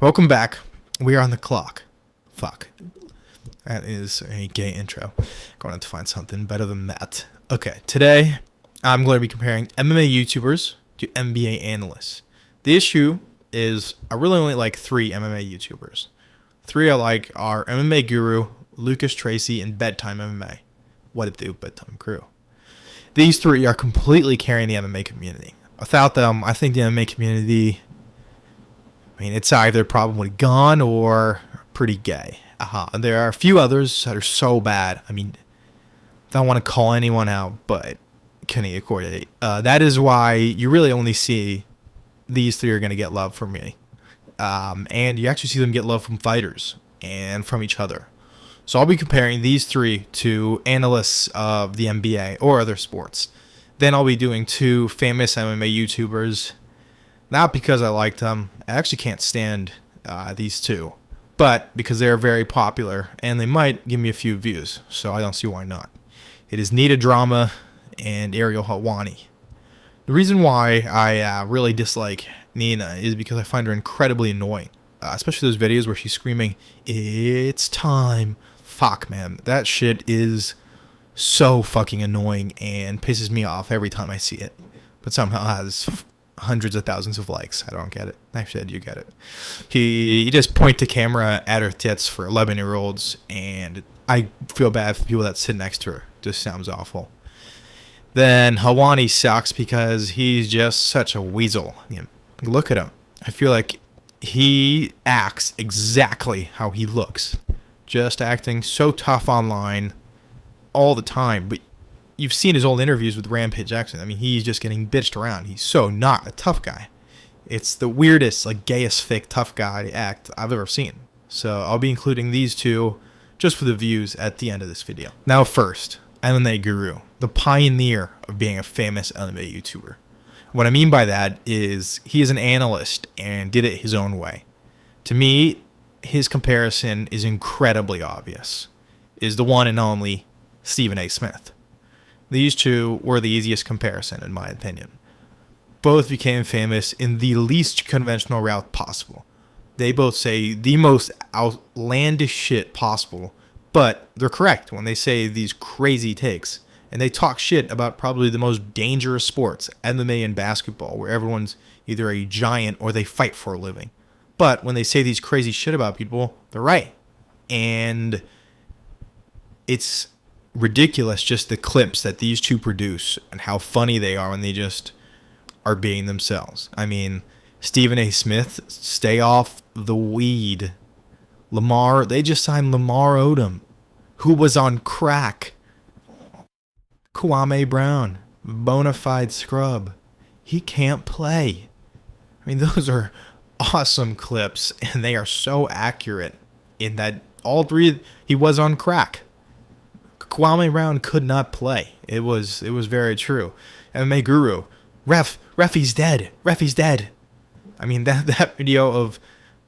Welcome back. We are on the clock. Fuck. That is a gay intro. Going to have to find something better than that. Okay, today I'm going to be comparing MMA YouTubers to NBA analysts. The issue is I really only like 3 MMA YouTubers. 3 I like are MMA Guru, Lucas Tracy, and Bedtime MMA. What it do, Bedtime Crew. These 3 are completely carrying the MMA community. Without them, I think the MMA community, it's either probably gone or pretty gay. There are a few others that are so bad. I don't want to call anyone out, but can you coordinate? That is why you really only see these 3 are going to get love from me. And you actually see them get love from fighters and from each other. So I'll be comparing these 3 to analysts of the NBA or other sports. Then I'll be doing 2 famous MMA YouTubers. Not because I like them. I actually can't stand these 2. But because they're very popular and they might give me a few views. So I don't see why not. It is Nita Drama and Ariel Helwani. The reason why I really dislike Nina is because I find her incredibly annoying. Especially those videos where she's screaming, "It's time." Fuck, man. That shit is so fucking annoying and pisses me off every time I see it. But somehow has hundreds of thousands of likes. I don't get it. Actually, you get it. He just point the camera at her tits for 11-year-olds, and I feel bad for people that sit next to her. Just sounds awful. Then Helwani sucks because he's just such a weasel. Look at him. I feel like he acts exactly how he looks. Just acting so tough online all the time. But you've seen his old interviews with Rampage Jackson. He's just getting bitched around. He's so not a tough guy. It's the weirdest, gayest fake tough guy act I've ever seen. So I'll be including these 2 just for the views at the end of this video. Now first, MMA Guru, the pioneer of being a famous MMA YouTuber. What I mean by that is he is an analyst and did it his own way. To me, his comparison is incredibly obvious. Is the one and only Stephen A. Smith. These 2 were the easiest comparison in my opinion. Both became famous in the least conventional route possible. They both say the most outlandish shit possible, but they're correct when they say these crazy takes. And they talk shit about probably the most dangerous sports, MMA and basketball, where everyone's either a giant or they fight for a living. But when they say these crazy shit about people, they're right. And it's ridiculous just the clips that these 2 produce and how funny they are when they just are being themselves. Stephen A. Smith, stay off the weed. They just signed Lamar Odom, who was on crack. Kwame Brown, bona fide scrub. He can't play. Those are awesome clips, and they are so accurate in that all 3, he was on crack. Kwame Brown could not play. It was very true. MMA Guru, he's dead. He's dead. That video of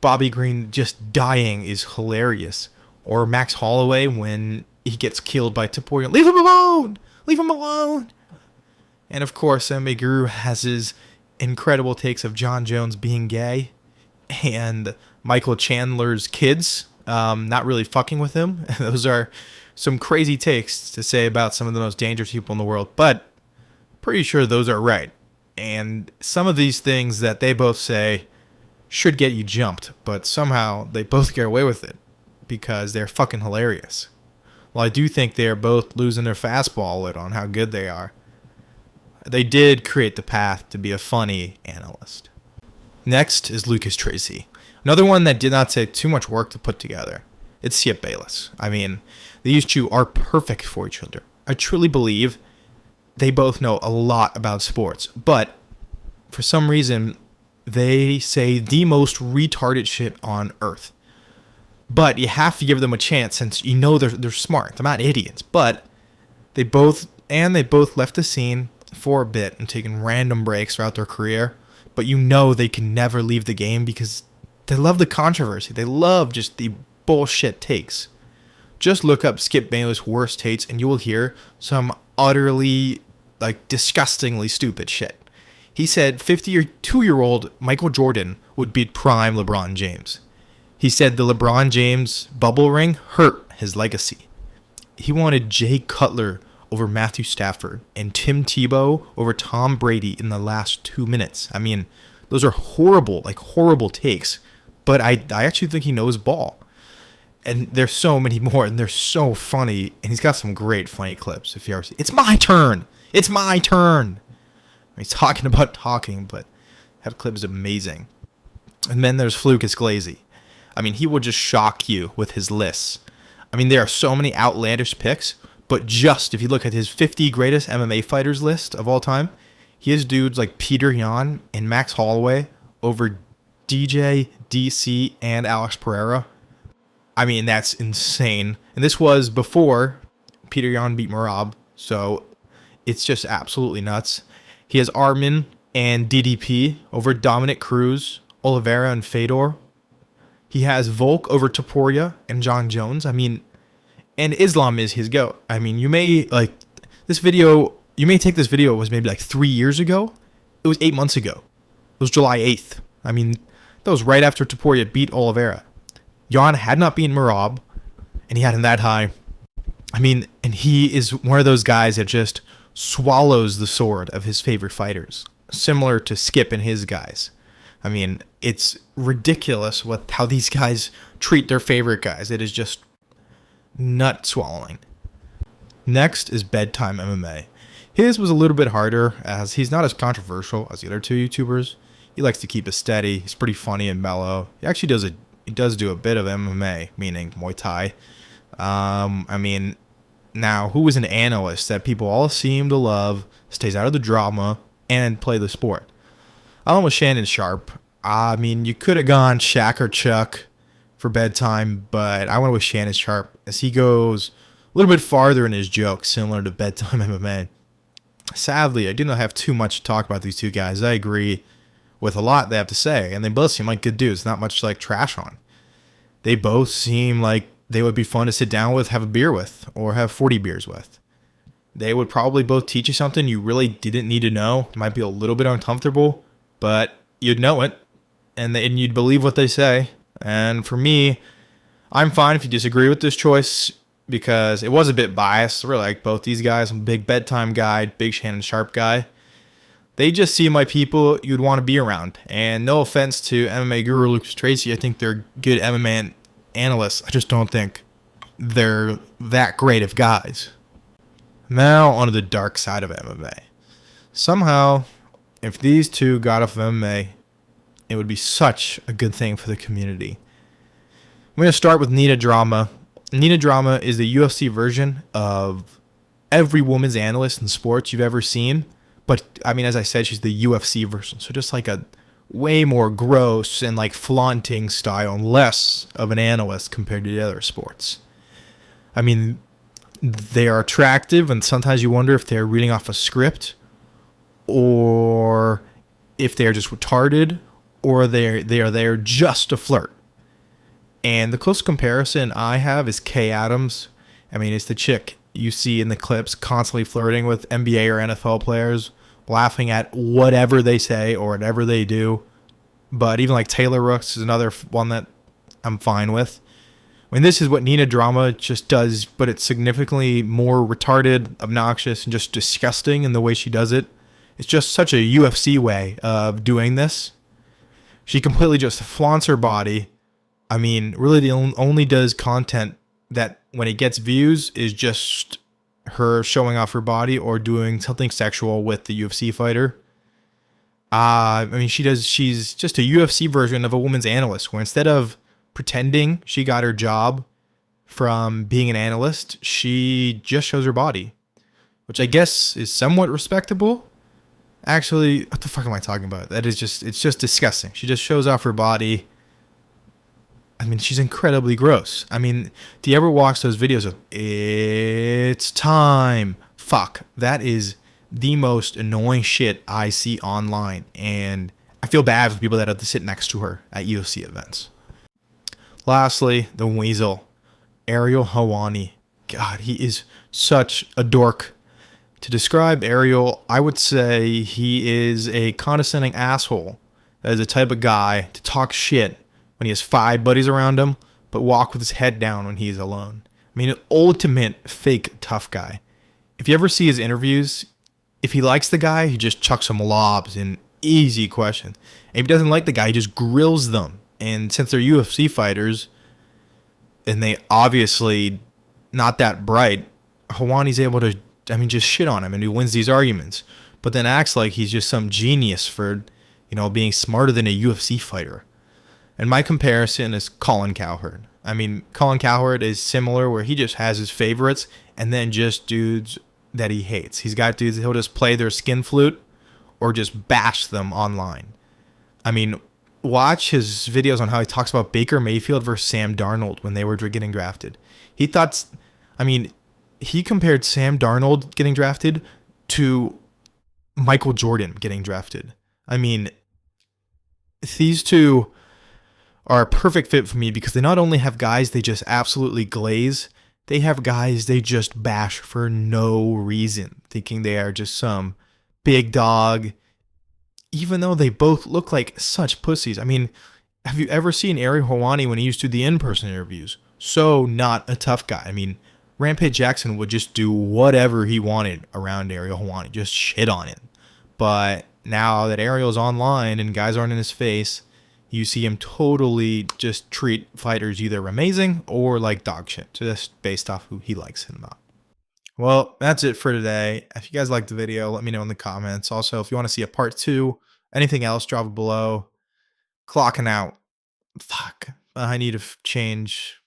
Bobby Green just dying is hilarious. Or Max Holloway when he gets killed by Taporia. Leave him alone! Leave him alone! And of course, MMA Guru has his incredible takes of John Jones being gay and Michael Chandler's kids not really fucking with him. Those are some crazy takes to say about some of the most dangerous people in the world, but pretty sure those are right. And some of these things that they both say should get you jumped, but somehow they both get away with it because they're fucking hilarious. Well, I do think they're both losing their fastball on how good they are. They did create the path to be a funny analyst. Next is Lucas Tracy. Another one that did not take too much work to put together. It's Skip Bayless. These 2 are perfect for each other. I truly believe they both know a lot about sports, but for some reason, they say the most retarded shit on earth. But you have to give them a chance since you know they're smart. They're not idiots, but they both left the scene for a bit and taken random breaks throughout their career, but they can never leave the game because they love the controversy. They love just the bullshit takes. Just look up Skip Bayless' worst takes and you will hear some utterly, disgustingly stupid shit. He said 52-year-old Michael Jordan would beat prime LeBron James. He said the LeBron James bubble ring hurt his legacy. He wanted Jay Cutler over Matthew Stafford and Tim Tebow over Tom Brady in the last 2 minutes. I mean, those are horrible takes, but I actually think he knows ball. And there's so many more, and they're so funny, and he's got some great funny clips. If you ever see, it's my turn. It's my turn. He's talking about talking, but that clip is amazing. And then there's Flukas Glazy. I mean, he will just shock you with his lists. I mean, there are so many outlandish picks, but just if you look at his 50 greatest MMA fighters list of all time, he has dudes like Peter Yan and Max Holloway over DJ, DC, and Alex Pereira. I mean, that's insane. And this was before Peter Yan beat Merab, so it's just absolutely nuts. He has Armin and DDP over Dominic Cruz, Oliveira, and Fedor. He has Volk over Topuria and John Jones. I mean, and Islam is his GOAT. I mean, you may take this video, it was maybe like 3 years ago. It was 8 months ago. It was July 8th. I mean, that was right after Topuria beat Oliveira. Jan had not beaten Merab, and he had him that high. I mean, and he is one of those guys that just swallows the sword of his favorite fighters, similar to Skip and his guys. I mean, it's ridiculous how these guys treat their favorite guys. It is just nut swallowing. Next is Bedtime MMA. His was a little bit harder, as he's not as controversial as the other two YouTubers. He likes to keep it steady. He's pretty funny and mellow. He actually does do a bit of MMA, meaning Muay Thai. I mean, now, who is an analyst that people all seem to love, stays out of the drama, and play the sport? I went with Shannon Sharp. I mean, you could have gone Shaq or Chuck for Bedtime, but I went with Shannon Sharp, as he goes a little bit farther in his jokes, similar to Bedtime MMA. Sadly, I didn't have too much to talk about these two guys. I agree with a lot they have to say, and they both seem like good dudes, not much like trash on. They both seem like they would be fun to sit down with, have a beer with, or have 40 beers with. They would probably both teach you something you really didn't need to know. It might be a little bit uncomfortable, but you'd know it, and you'd believe what they say. And for me, I'm fine if you disagree with this choice, because it was a bit biased. I really like both these guys. I'm a big Bedtime guy, big Shannon Sharp guy. They just seem like people you'd want to be around. And no offense to MMA guru Lucas Tracy, I think they're good MMA analysts. I just don't think they're that great of guys. Now onto the dark side of MMA. Somehow, if these two got off of MMA, it would be such a good thing for the community. I'm going to start with Nina Drama. Nina Drama is the UFC version of every woman's analyst in sports you've ever seen. But, I mean, as I said, she's the UFC version. So just like a way more gross and like flaunting style and less of an analyst compared to the other sports. I mean, they are attractive, and sometimes you wonder if they're reading off a script, or if they're just retarded, or they are there just to flirt. And the close comparison I have is Kay Adams. I mean, it's the chick you see in the clips constantly flirting with NBA or NFL players, laughing at whatever they say or whatever they do. But even like Taylor Rooks is another one that I'm fine with. I mean, this is what Nina Drama just does, but it's significantly more retarded, obnoxious, and just disgusting in the way she does it. It's just such a UFC way of doing this. She completely just flaunts her body. I mean, really the only does content that when it gets views is just her showing off her body or doing something sexual with the UFC fighter. I mean, she's just a UFC version of a woman's analyst, where instead of pretending she got her job from being an analyst, she just shows her body, which I guess is somewhat respectable. Actually, what the fuck am I talking about? It's just disgusting. She just shows off her body. I mean, she's incredibly gross. I mean, do you ever watch those videos of, it's time? Fuck. That is the most annoying shit I see online. And I feel bad for people that have to sit next to her at UFC events. Lastly, the Weasel, Ariel Helwani. God, he is such a dork. To describe Ariel, I would say he is a condescending asshole. That is the type of guy to talk shit when he has 5 buddies around him, but walk with his head down when he is alone. I mean, an ultimate fake tough guy. If you ever see his interviews, if he likes the guy, he just chucks him lobs and easy questions. And if he doesn't like the guy, he just grills them. And since they're UFC fighters, and they obviously not that bright, Hawani's able to, just shit on him, and he wins these arguments. But then acts like he's just some genius for, being smarter than a UFC fighter. And my comparison is Colin Cowherd. Colin Cowherd is similar, where he just has his favorites and then just dudes that he hates. He's got dudes that he'll just play their skin flute or just bash them online. Watch his videos on how he talks about Baker Mayfield versus Sam Darnold when they were getting drafted. He compared Sam Darnold getting drafted to Michael Jordan getting drafted. These two are a perfect fit for me because they not only have guys they just absolutely glaze, they have guys they just bash for no reason, thinking they are just some big dog, even though they both look like such pussies. Have you ever seen Ariel Helwani when he used to do the in-person interviews? So not a tough guy. Rampage Jackson would just do whatever he wanted around Ariel Helwani, just shit on it. But now that Ariel's online and guys aren't in his face, you see him totally just treat fighters either amazing or like dog shit, just based off who he likes him about. Well, that's it for today. If you guys liked the video, let me know in the comments. Also, if you want to see a part 2, anything else, drop it below. Clocking out. Fuck. I need to change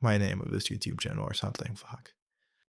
my name of this YouTube channel or something. Fuck.